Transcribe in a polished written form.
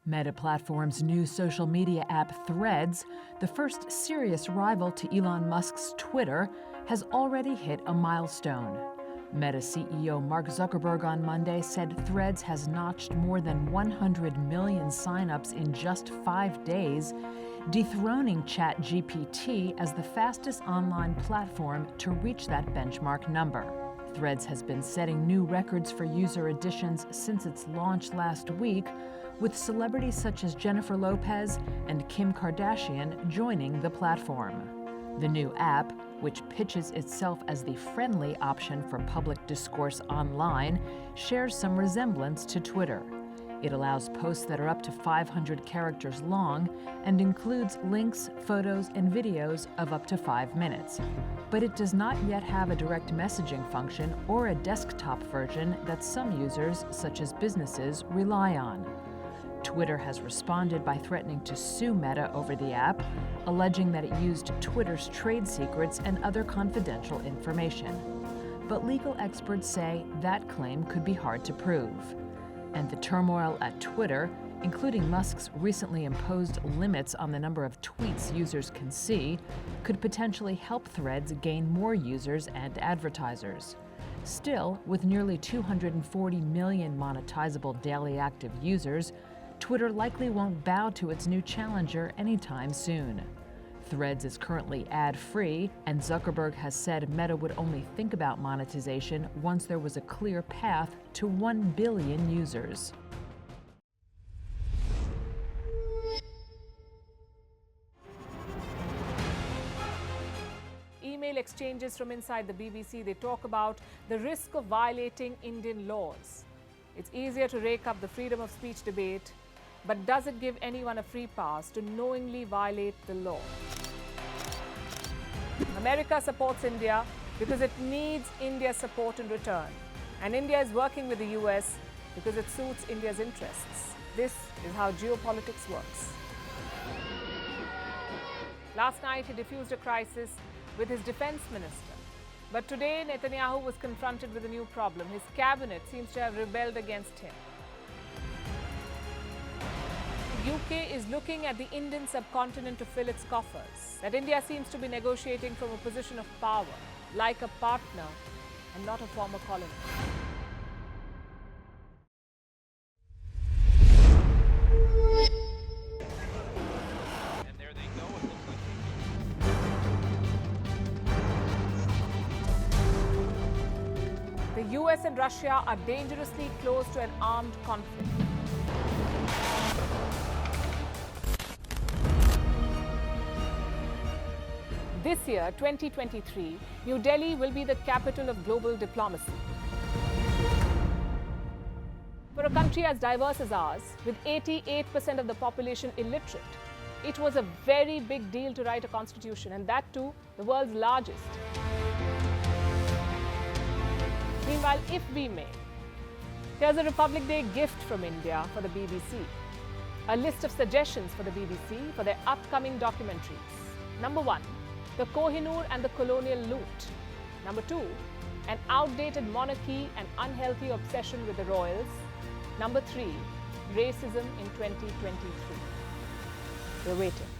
Meta Platform's new social media app Threads, the first serious rival to Elon Musk's Twitter, has already hit a milestone. Meta CEO Mark Zuckerberg on Monday said Threads has notched more than 100 million signups in just 5 days, dethroning ChatGPT as the fastest online platform to reach that benchmark number. Threads has been setting new records for user additions since its launch last week, with celebrities such as Jennifer Lopez and Kim Kardashian joining the platform. The new app, which pitches itself as the friendly option for public discourse online, shares some resemblance to Twitter. It allows posts that are up to 500 characters long and includes links, photos, and videos of up to 5 minutes. But it does not yet have a direct messaging function or a desktop version that some users, such as businesses, rely on. Twitter has responded by threatening to sue Meta over the app, alleging that it used Twitter's trade secrets and other confidential information. But legal experts say that claim could be hard to prove. And the turmoil at Twitter, including Musk's recently imposed limits on the number of tweets users can see, could potentially help Threads gain more users and advertisers. Still, with nearly 240 million monetizable daily active users, Twitter likely won't bow to its new challenger anytime soon. Threads is currently ad-free, and Zuckerberg has said Meta would only think about monetization once there was a clear path to 1 billion users. Email exchanges from inside the BBC, they talk about the risk of violating Indian laws. It's easier to rake up the freedom of speech debate, but does it give anyone a free pass to knowingly violate the law? America supports India because it needs India's support in return. And India is working with the US because it suits India's interests. This is how geopolitics works. Last night, he diffused a crisis with his defense minister. But today, Netanyahu was confronted with a new problem. His cabinet seems to have rebelled against him. The UK is looking at the Indian subcontinent to fill its coffers. That India seems to be negotiating from a position of power, like a partner and not a former colony. And there they go, it looks like. The US and Russia are dangerously close to an armed conflict. This year, 2023, New Delhi will be the capital of global diplomacy. For a country as diverse as ours, with 88% of the population illiterate, it was a very big deal to write a constitution, and that too, the world's largest. Meanwhile, if we may, here's a Republic Day gift from India for the BBC. A list of suggestions for the BBC for their upcoming documentaries. Number 1, the Kohinoor and the colonial loot. Number 2, an outdated monarchy and unhealthy obsession with the royals. Number 3, racism in 2023. We're waiting.